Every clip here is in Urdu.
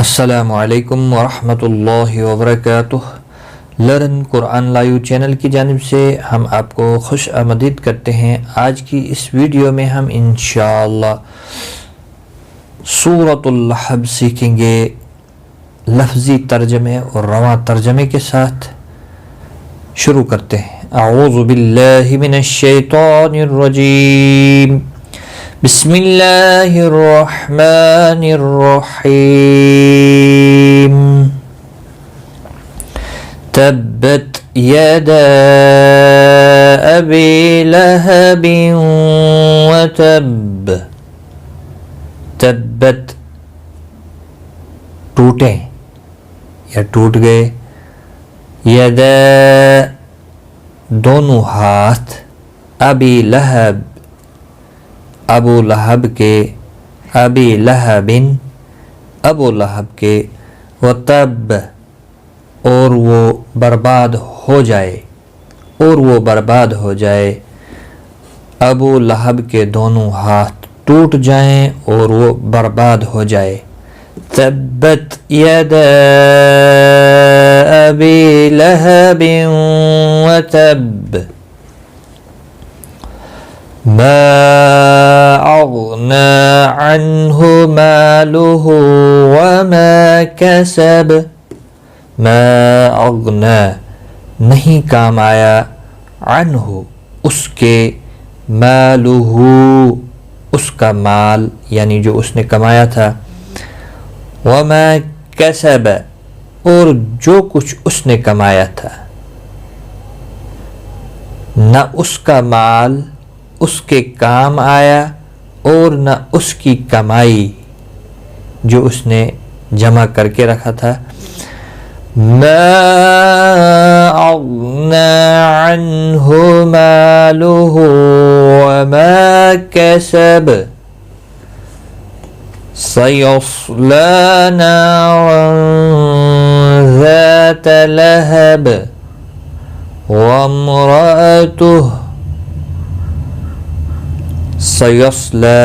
السلام علیکم ورحمۃ اللہ وبرکاتہ۔ لرن قرآن لائیو چینل کی جانب سے ہم آپ کو خوش آمدید کرتے ہیں۔ آج کی اس ویڈیو میں ہم انشاءاللہ سورۃ اللحب سیکھیں گے، لفظی ترجمے اور رواں ترجمے کے ساتھ۔ شروع کرتے ہیں۔ اعوذ باللہ من الشیطان الرجیم، بسم اللہ الرحمن الرحیم۔ تبت یدا ابی لہب وتب۔ تبت ٹوٹے یا ٹوٹ گئے، یدا دونوں ہاتھ، ابی لہب ابو لہب کے، ابی لہبن ابو لہب کے، وتب اور وہ برباد ہو جائے، اور وہ برباد ہو جائے۔ ابو لہب کے دونوں ہاتھ ٹوٹ جائیں اور وہ برباد ہو جائے۔ تبت یدا ابی لہب وتب ما اغنى عنه ماله وما كسب۔ ما اغنى نہیں کام آیا، عنہ اس کے، مالہ اس کا مال یعنی جو اس نے کمایا تھا، وما کسب اور جو کچھ اس نے کمایا تھا، نہ اس کا مال اس کے کام آیا اور نہ اس کی کمائی جو اس نے جمع کر کے رکھا تھا۔ ما اغنى عنه ماله وما كسب سيصلى نارا ذات لهب وامرأته سیصلی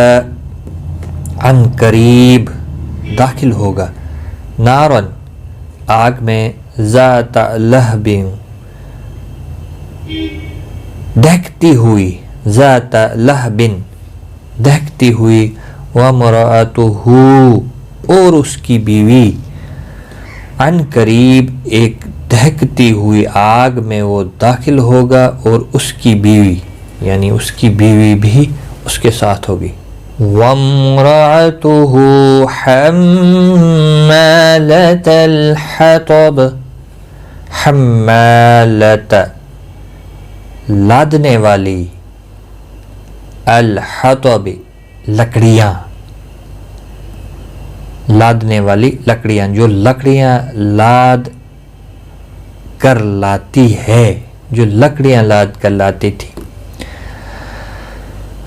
عن قریب داخل ہوگا، نارن آگ میں، ذات لہب دہکتی ہوئی، ذات لہب دہکتی ہوئی، وامرأتہ اور اس کی بیوی، عن قریب ایک دہکتی ہوئی آگ میں وہ داخل ہوگا اور اس کی بیوی یعنی اس کی بیوی بھی اس کے ساتھ ہوگی۔ وامرأتہ حمالۃ الحطب، حمالۃ لادنے والی، الحطب لکڑیاں، لادنے والی لکڑیاں، جو لکڑیاں لاد کر لاتی ہے، جو لکڑیاں لاد کر لاتی تھی۔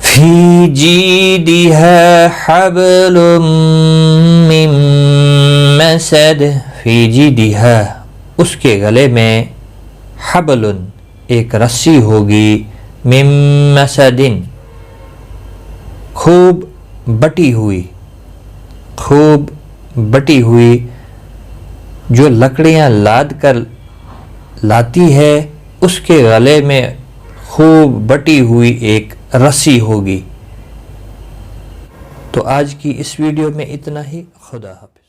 فی جیدہا حبل من مسد، فی جیدہا اس کے گلے میں، حبل ایک رسی ہوگی، من مسد خوب بٹی ہوئی، خوب بٹی ہوئی، جو لکڑیاں لاد کر لاتی ہے اس کے گلے میں خوب بٹی ہوئی ایک رسی ہوگی۔ تو آج کی اس ویڈیو میں اتنا ہی، خدا حافظ۔